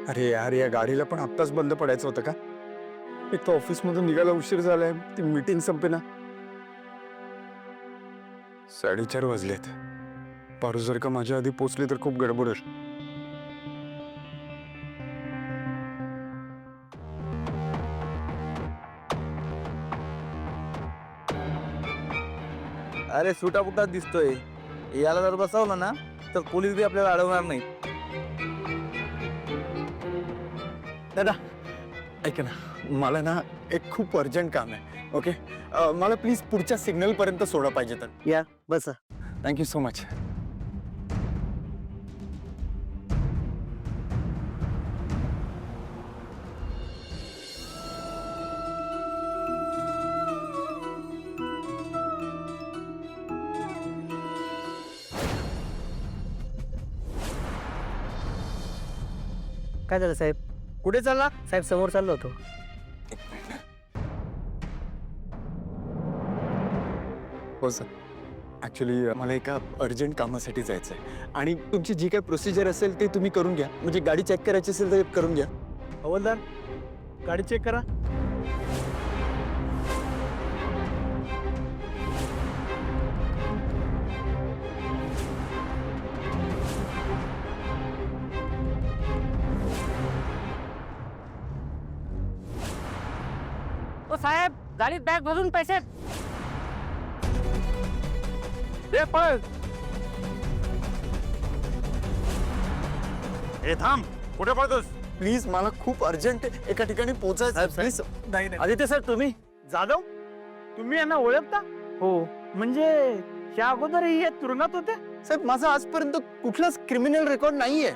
अरे यार, या गाडीला पण आत्ताच बंद पडायचं होतं का? एक तर ऑफिस मधून निघायला उशीर झालाय, ती मीटिंग संपेना. 4:30 वाजलेत. पारू जर का माझ्या आधी पोचली तर खूप गडबड होईल. अरे सुटापुटा दिसतोय, याला जर बसवलं ना तर पोलीस बी आपल्याला अडवणार नाही. दादा ऐक ना, मला ना एक खूप अर्जंट काम आहे. ओके, मला प्लीज पुढच्या सिग्नल पर्यंत सोडा पाहिजे तर. या बसा. Thank you so much. काय झालं साहेब? कुठे चालला साहेब? समोर चाललो होतो. हो सर, ॲक्च्युली मला एका अर्जंट कामासाठी जायचं आहे आणि तुमची जी काही प्रोसिजर असेल ते तुम्ही करून घ्या. म्हणजे गाडी चेक करायची असेल तर करून घ्या. हवलदार, गाडी चेक करा. ओ साहेब, गाडीत बॅग भरून पैसे ए पळ. ए थांब, कुठे पळतोस? प्लीज, मला खूप अर्जंट एका ठिकाणी पोहोचायचं. प्लीज. नाही नाही आदित्य सर, तुम्ही जाधव? तुम्ही यांना ओळखता? हो. म्हणजे या अगोदरही हे तुरुंगात होते? साहेब, माझा आजपर्यंत कुठलाच क्रिमिनल रेकॉर्ड नाहीये.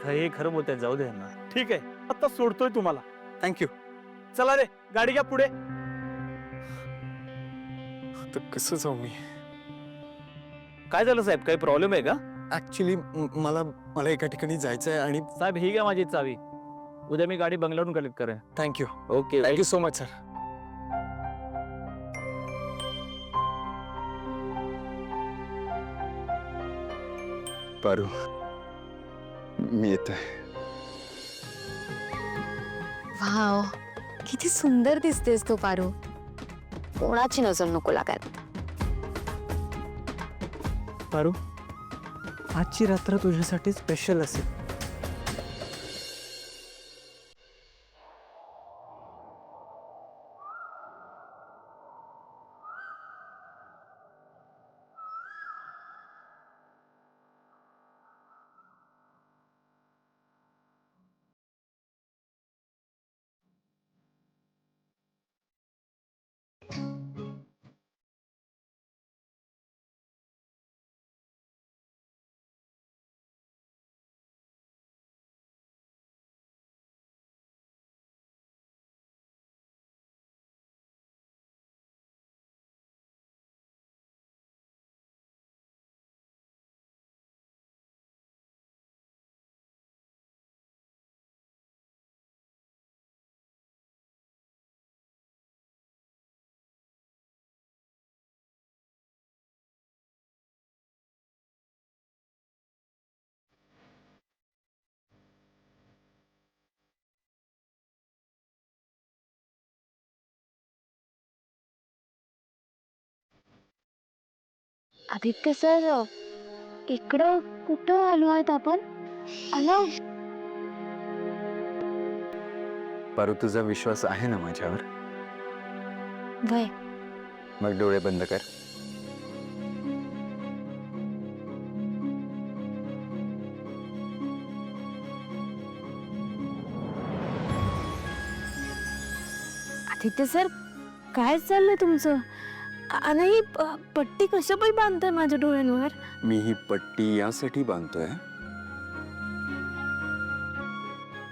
हे खरं बोलताय, जाऊ दे यांना. ठीक आहे, आता सोडतोय तुम्हाला. थँक्यू. चला रे, गाडी घ्या पुढे. तर कसं जाऊ मी? काय झालं साहेब? काही प्रॉब्लेम आहे का? ऍक्च्युली मला एका ठिकाणी जायचं आहे आणि साहेब ही घ्या माझी चावी. उद्या मी गाडी बंगल्यावरून कलेक्ट करेन. Thank you. Okay. Thank you so much sir. Paru, मी येतोय. वाव, किती सुंदर दिसतेस तू पारू. कोणाची नजर नको लागायला. पारू, आजची रात्र तुझ्यासाठी स्पेशल असेल. आदित्य सर, इकडं कुठं आलो आहेत आपण? आलो. पारू, तुझा विश्वास आहे ना माझ्यावर? वय, मग डोळे बंद कर. आदित्य सर, काय चाललंय तुमचं? आणि पट्टी कशापायी बांधताय माझ्या डोळ्यांवर? मी ही पट्टी यासाठी बांधतोय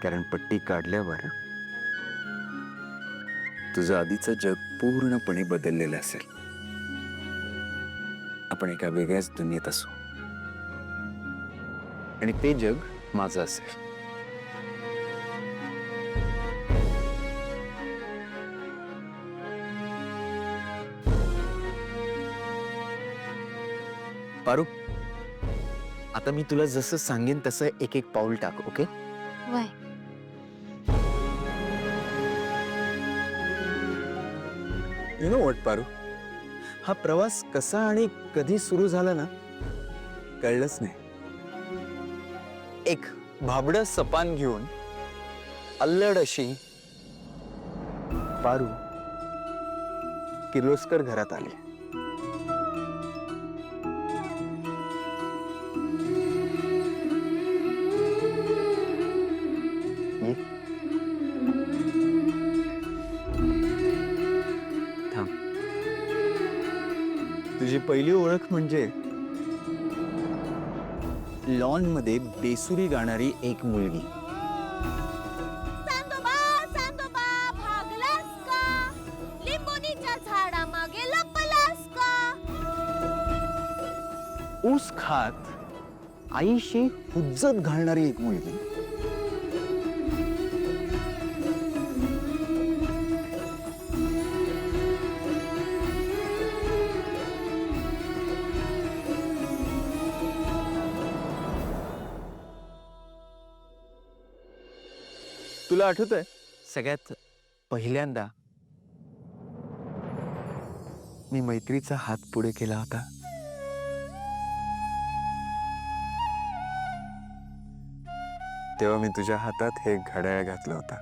कारण पट्टी काढल्यावर तुझं आधीचं जग पूर्णपणे बदललेलं असेल. आपण एका वेगळ्याच दुनियेत असू आणि ते जग माझं असेल. पारू, आता मी तुला जसं सांगेन तसं एक एक पाऊल टाक. ओके? वय यु नो व्हॉट पारू, हा प्रवास कसा आणि कधी सुरू झाला ना कळलंच नाही. एक भाबडं सपान घेऊन अल्लड अशी पारू किर्लोस्कर घरात आली. ये. थांब. तुझी पहिली ओळख म्हणजे लॉन मध्ये बेसुरी गाणारी एक मुलगी. चांदोबा चांदोबा भागलास का लिंबोनीच्या झाडामागे लपलास का ऊस खात आईशी हुज्जत घालणारी एक मुलगी. तुला आठवतंय सगळ्यात पहिल्यांदा मी मैत्रीचा हात पुढे केला होता? तेव्हा मी तुझ्या हातात हे घड्याळ घातलं होतं,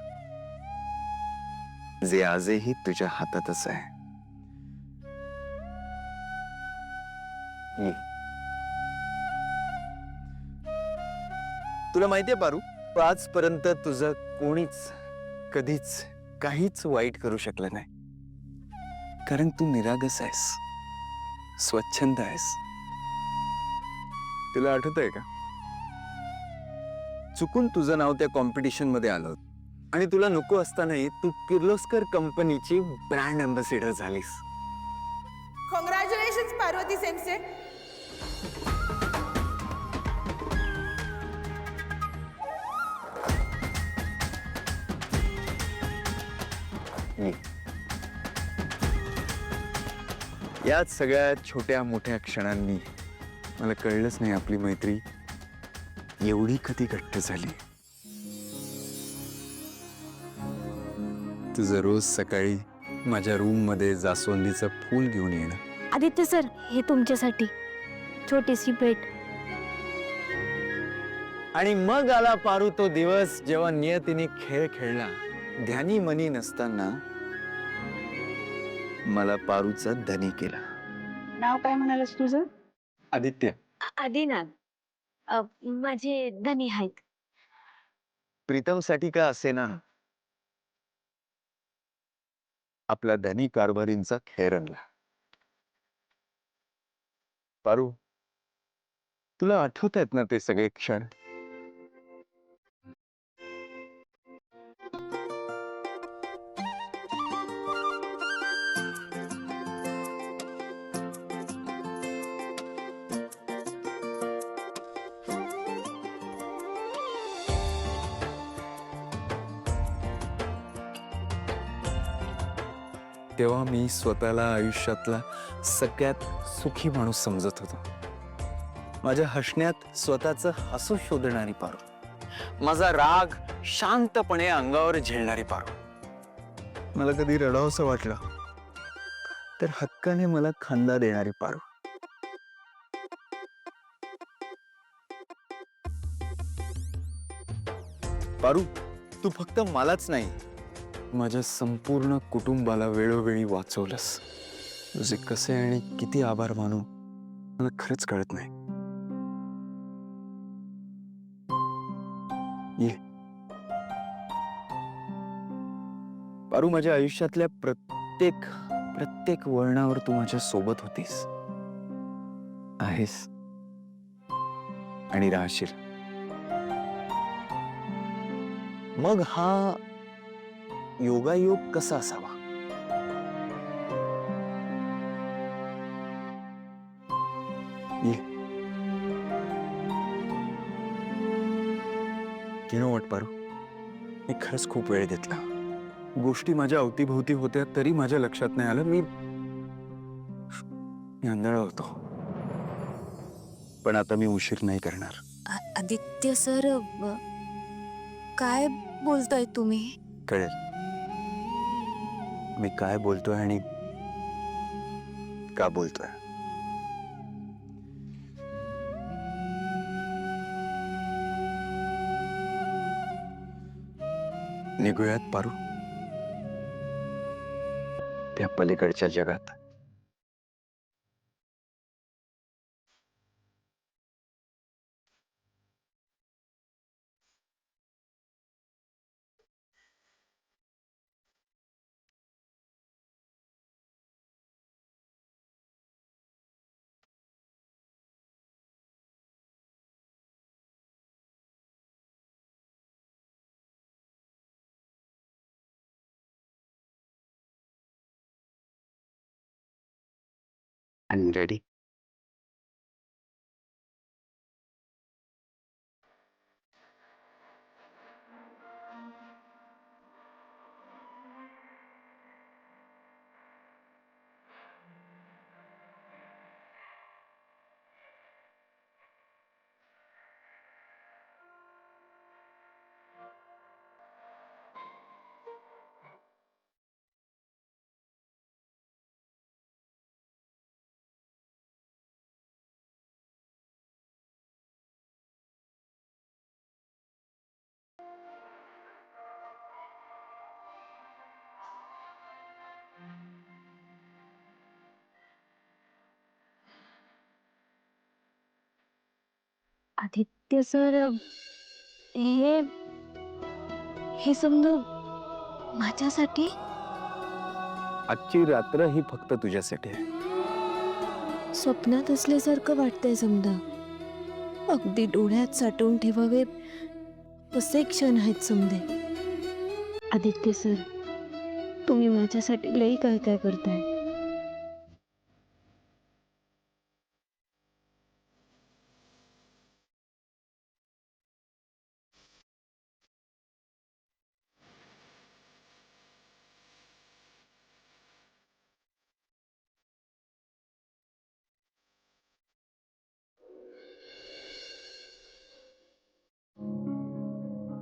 जे आजही तुझ्या हातातच आहे. ये. तुला माहितीये पारू, आजपर्यंत तुझं कोणीच कधीच काहीच वाईट करू शकलं नाही, कारण तू निरागस आहेस, स्वच्छंद आहेस. तुला आठवतंय का, चुकून तुझं नाव त्या कॉम्पिटिशन मध्ये आलं आणि तुला नको असतानाही तू किर्लोस्कर कंपनीची ब्रँड अँबॅसेडर झालीस. कॉंग्रॅच्युलेशन्स पार्वती सेमसे. याच सगळ्या छोट्या मोठ्या क्षणांनी मला कळलंच नाही आपली मैत्री एवढी कधी घट्ट झाली. तुझं रोज सकाळी माझ्या रूम मध्ये जास्वंदीचं फूल घेऊन येणं, आदित्य सर, हे तुमच्यासाठी छोटीशी भेट. आणि मग आला पारू तो दिवस जेव्हा नियतीने खेळ खेळला. ध्यानी मनी नसताना मला पारूचा धनी केला. नाव काय म्हणालस तुझं? आदित्य. आदिनाथ, माझे धनी आहेत. प्रीतम साठी का असे ना, आपला धनी कारभारींचा खेळ रंगला. पारू, तुला आठवत आहेत ना ते सगळे क्षण? तेव्हा मी स्वतःला आयुष्यातला सगळ्यात सुखी माणूस समजत होतो. माझ्या हसण्यात स्वतःचं हसू शोधणारी पारू, माझा राग शांतपणे अंगावर झेलणारी पारू. मला कधी रडावंसं वाटलं तर हक्काने मला खांदा देणारी पारू. पारू, तू फक्त मलाच नाही, माझ्या संपूर्ण कुटुंबाला वेळोवेळी वाचवलंस. तुझे कसे आणि किती आभार मानू मला खरंच कळत नाही. ये पारू, माझ्या आयुष्यातल्या प्रत्येक वळणावर तू माझ्या सोबत होतीस, आहेस आणि राहशील. मग हा योगायोग कसा असावा? पारू, मी खरंच खूप वेळ घेतला. गोष्टी माझ्या अवतीभोवती होत्या तरी माझ्या लक्षात नाही आलं. मी आंधळा होतो. पण आता मी उशीर नाही करणार. आदित्य सर, काय बोलताय तुम्ही? कळेल मी काय बोलतोय आणि का बोलतोय. निघूयात पारू त्या पलीकडच्या जगात. And ready? आदित्य सर, हे हे समजा माझ्यासाठी? आजची रात्र ही फक्त तुझ्यासाठी आहे. स्वप्नात असल्यासारखं वाटतंय समजा. अगदी डोळ्यात साठवून ठेवावे असे क्षण आहेत समजे. आदित्य सर, तुम्ही माझ्यासाठी लई काय काय करताय.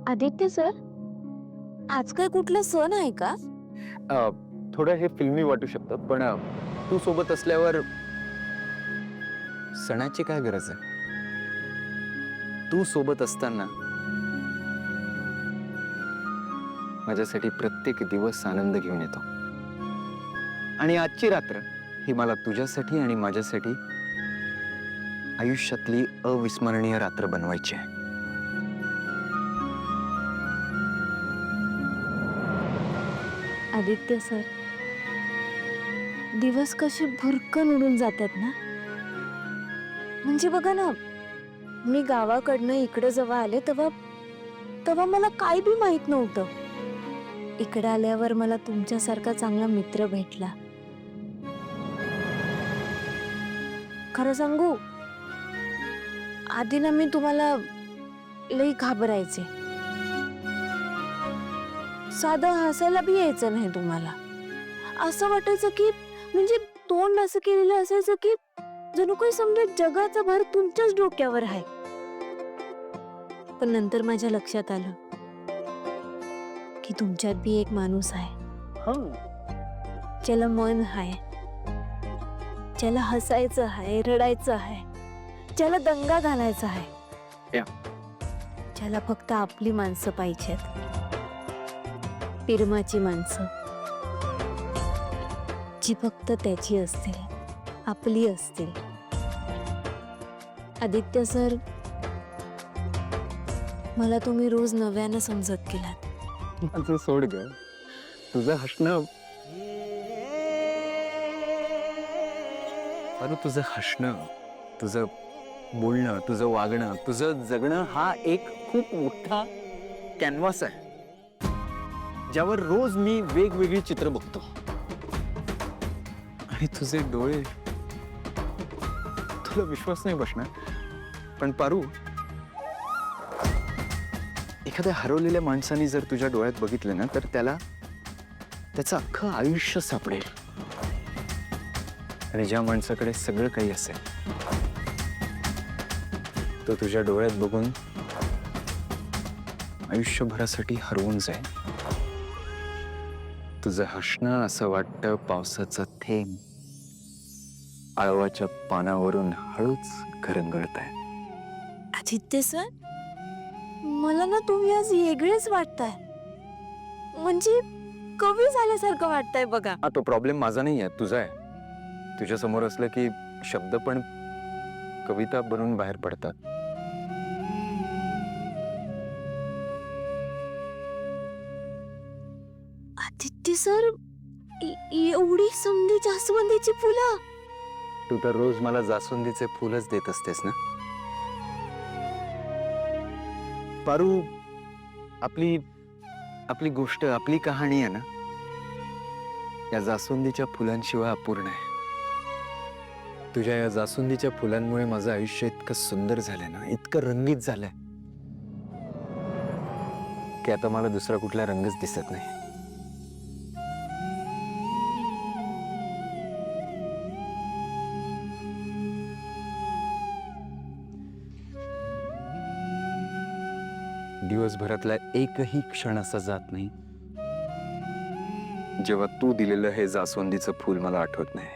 आदित्य सर, आज काय कुठला सण आहे का? थोडं हे फिल्मी वाटू शकतं पण तू सोबत असल्यावर सणाची काय गरज आहे. तू सोबत असताना माझ्यासाठी प्रत्येक दिवस आनंद घेऊन येतो. आणि आजची रात्र ही मला तुझ्यासाठी आणि माझ्यासाठी आयुष्यातली अविस्मरणीय रात्र बनवायची आहे. आदित्य सर, दिवस कसे भुरकन उडून जातात ना. म्हणजे बघा ना, मी गावाकडनं इकडे जेव्हा आले तेव्हा मला काय बी माहित नव्हतं. इकडे आल्यावर मला तुमच्यासारखा चांगला मित्र भेटला. खरं सांगू, आधी ना मी तुम्हाला लई घाबरायचे. साधं हसायला बी यायचं नाही तुम्हाला. असं वाटायचं की म्हणजे तोंड असं केलेलं असायचं की जणू काही समजा जगाचा भार तुमच्याच डोक्यावर आहे. पण नंतर माझ्या लक्षात आलं की तुमच्यात बी एक माणूस आहे, ज्याला मन आहे, ज्याला हसायचं आहे, रडायचं आहे, ज्याला दंगा घालायचा आहे, ज्याला फक्त आपली माणसं पाहिजेत. पिरमाची माणसं जी फक्त त्याची असतील, आपली असतील. आदित्य सर, मला तुम्ही रोज नव्यानं समजत गेलात. माझं सोड ग. तुझं हसणं अरे, तुझं हसणं, तुझं बोलणं, तुझं वागणं, तुझं जगणं हा एक खूप मोठा कॅनव्हास आहे. ज्यावर रोज मी वेगवेगळी चित्र बघतो. आणि तुझे डोळे, तुला विश्वास नाही बसणार, पण पारू, एखाद्या हरवलेल्या माणसाने जर तुझ्या डोळ्यात बघितलं ना, तर त्याला त्याचं अख्खं आयुष्य सापडेल. आणि ज्या माणसाकडे सगळं काही असेल, तो तुझ्या डोळ्यात बघून आयुष्यभरासाठी हरवून जाईल. तुझं हसणं असं वाटतं पावसाचं थेंब आळवाच्या पानावरून हळूच घरंगळत आहे. आदित्य सर, मला ना तुम्ही आज वेगळेच वाटताय. म्हणजे कवी झाल्यासारखं वाटतंय बघा. हा, तो प्रॉब्लेम माझा नाही आहे, तुझा आहे. तुझ्या समोर असलं की शब्द पण कविता बनून बाहेर पडतात. आदित्य सर, एवढी समधी जास्वंदीची फुलं. तू तर रोज मला जास्वंदीचे फुलच देत असतेस ना. पारू, आपली आपली गोष्ट, आपली कहाणी आहे ना, या जास्वंदीच्या फुलांशिवाय अपूर्ण आहे. तुझ्या या जास्वंदीच्या फुलांमुळे माझं आयुष्य इतकं सुंदर झालंय ना, इतकं रंगीत झालंय की आता मला दुसरा कुठला रंगच दिसत नाही. दिवसभरातला एकही क्षण असा जात नाही जेव्हा तू दिलेलं हे जास्वंदीचं फूल मला आठवत नाही.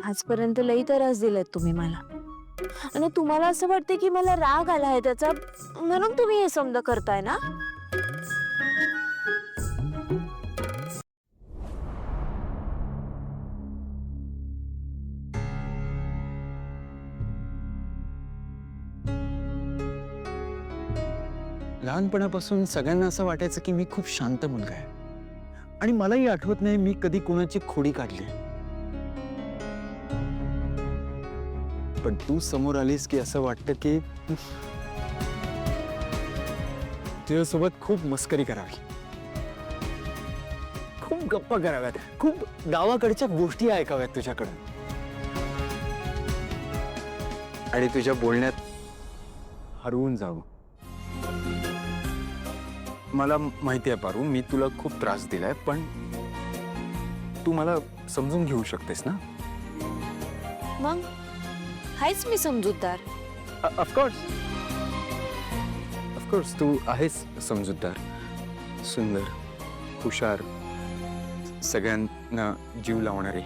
आजपर्यंत लई त्रास दिलाय तुम्ही मला, आणि तुम्हाला असं वाटतं की मला राग आलाय त्याचा, म्हणून तुम्ही हे समजा करताय ना. लहानपणापासून सगळ्यांना असं वाटायचं की मी खूप शांत मुलगा आहे, आणि मलाही आठवत नाही मी कधी कोणाची खोडी काढली. पण तू समोर आलीस की असं वाटतं की तुझ्यासोबत खूप मस्करी करावी, खूप गप्पा कराव्यात, खूप गावाकडच्या गोष्टी ऐकाव्यात तुझ्याकडं, आणि तुझ्या बोलण्यात हरवून जावं. मला माहिती आहे पारू, मी तुला खूप त्रास दिलाय, पण तू मला समजून घेऊ शकतेस ना. मग हायच मी समजूतदार. ऑफकोर्स तू आहेस समजूतदार, सुंदर, हुशार, सगळ्यांना जीव लावणारी.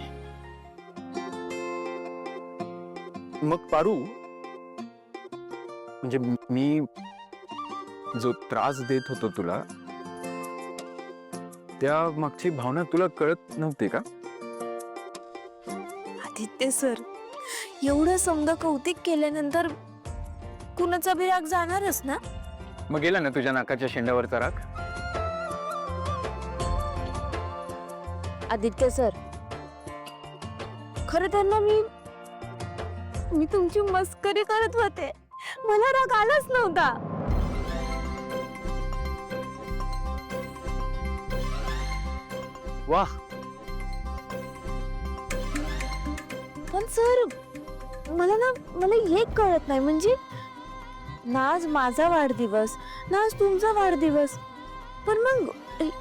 मग पारू, म्हणजे मी जो त्रास देत होतो तुला, त्या मागची भावना तुला कळत नव्हती का? आदित्य सर, एवढं समजा कौतिक केल्यानंतर कुणाचा बी राग जाणारच ना. मग गेला ना तुझ्या नाकाच्या शेंड्यावरचा राग. आदित्य सर, खरं तर ना मी तुमची मस्करी करत होते, मला राग आलाच नव्हता. वाह, पण सर, मला एक कळत नाही, म्हणजे ना आज माझा वाढदिवस, ना आज तुमचा वाढदिवस, पण मग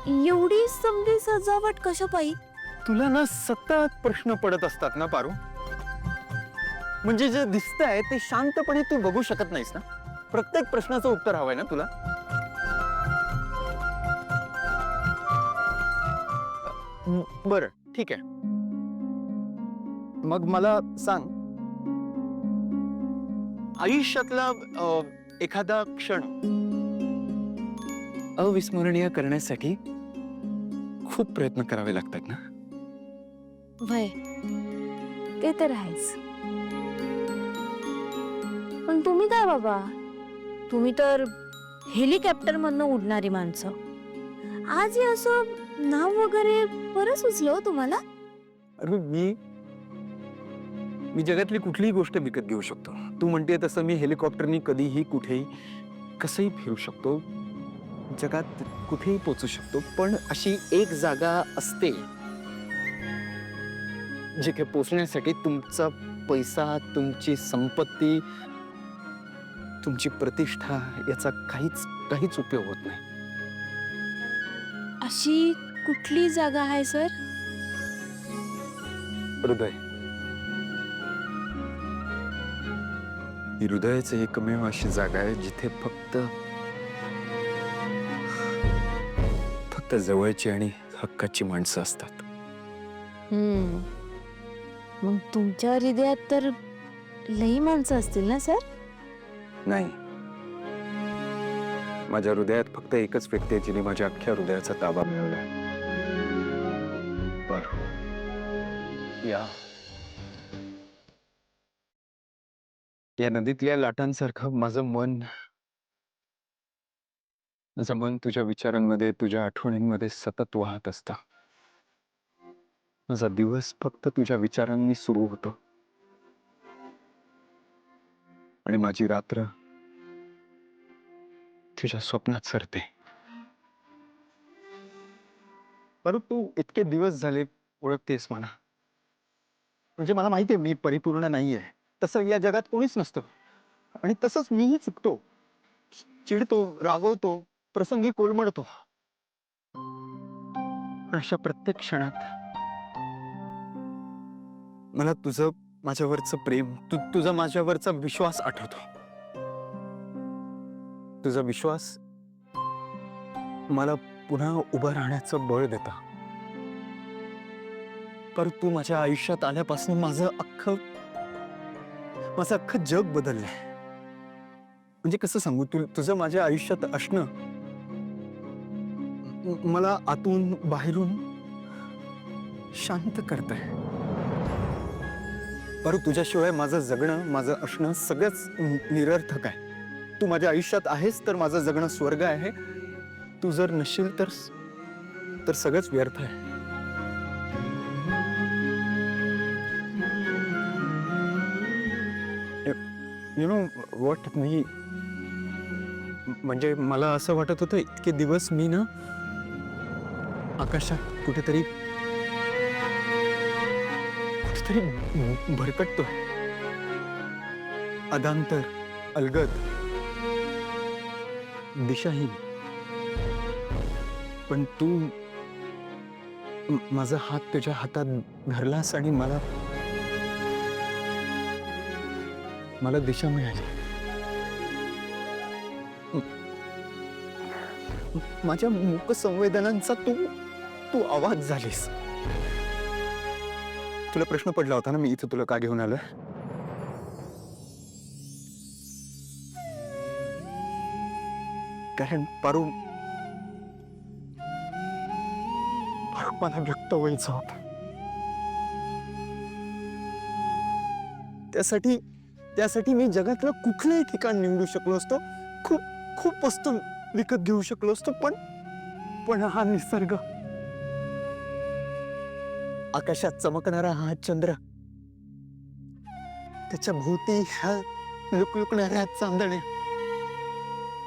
एवढी समधी सजावट कशा पायी? तुला ना सतत प्रश्न पडत असतात ना पारू. म्हणजे जे दिसतंय ते शांतपणे तू बघू शकत नाहीस ना. प्रत्येक प्रश्नाचं उत्तर हवंय ना तुला. बरं, ठीक आहे. मग मला सांग, आयुष्यातला एखादा क्षण अविस्मरणीय करण्यासाठी खूप प्रयत्न करावे लागतात ना. वय, ते तर आहेच. पण तुम्ही काय बाबा, तुम्ही तर हेलिकॉप्टर मधनं उडणारी माणसं. आज हे असं नाव वगैरे बरं सुचलं हो तुम्हाला. अरे मी जगातली कुठलीही गोष्ट विकत घेऊ शकतो. तू म्हणते तसं मी हेलिकॉप्टरनी कधीही कुठेही कसंही फिरू शकतो, जगात कुठेही पोचू शकतो. पण अशी एक जागा असते जिथे पोचण्यासाठी तुमचा पैसा, तुमची संपत्ती, तुमची प्रतिष्ठा याचा काहीच उपयोग होत नाही. अशी कुठली जागा आहे सर? हृदय. ही हृदयाची एकमेव अशी जागा आहे जिथे फक्त जवळची आणि हक्काची माणसं असतात. मग तुमच्या हृदयात तर लई माणसं असतील ना सर? नाही, माझ्या हृदयात फक्त एकच व्यक्ती आहे जिने माझ्या अख्ख्या हृदयाचा ताबा मिळवलाय. या नदीतल्या लाटांसारखं माझं मन तुझ्या विचारांमध्ये, तुझ्या आठवणींमध्ये सतत वाहत असतं. माझा दिवस फक्त तुझ्या विचारांनी सुरू होतो आणि माझी रात्र तुझ्या स्वप्नात सरते. परंतु तू इतके दिवस झाले ओळखतेस मला, म्हणजे मला माहितीये मी परिपूर्ण नाहीये. तसं या जगात कोणीच नसतं आणि तसंच मीही चुकतो, चिडतो, रागवतो, प्रसंगी कोलमडतो. अशा प्रत्येक क्षणात मला तुझं माझ्यावरचं प्रेम, तुझा माझ्यावरचा विश्वास आठवतो. तुझा विश्वास मला पुन्हा उभं राहण्याचं बळ देता. पर तू माझ्या आयुष्यात आल्यापासून माझं अख्खं जग बदललंय. म्हणजे कसं सांगू, तुझं माझ्या आयुष्यात असणं मला आतून बाहेरून शांत करतंय. पर तुझ्याशिवाय माझं जगणं, माझं असणं सगळंच निरर्थक आहे. तू माझ्या आयुष्यात आहेस तर माझं जगणं स्वर्ग आहे. तू जर नसशील तर सगळंच व्यर्थ आहे. यु नो व्हॉट, म्हणजे मला असं वाटत होतं इतके दिवस मी ना आकाशात कुठेतरी भरकटतोय, अदांतर, अलगद, दिशाहीन. पण तू माझा हात तुझ्या हातात धरलास आणि मला दिशा मिळाली. माझ्या मूक संवेदनांचा तू आवाज झालीस. तुला प्रश्न पडला होता ना मी इथे तुला का घेऊन आलोय? कारण पारू मला व्यक्त व्हायचं होतं. त्यासाठी मी जगातलं कुठलंही ठिकाण निवडू शकलो असतो, खूप वस्तू विकत घेऊ शकलो असतो, पण हा निसर्ग, आकाशात चमकणारा हा चंद्र, त्याच्या भोवती ह्या लुकलुकणाऱ्या चांदण्या,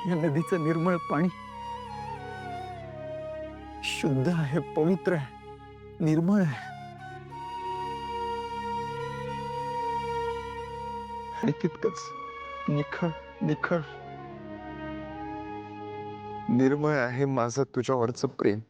या नदीचं निर्मळ पाणी शुद्ध आहे, पवित्र आहे, निर्मळ आहे. आणि तितकंच निखळ निर्मळ आहे माझं तुझ्यावरचं प्रेम.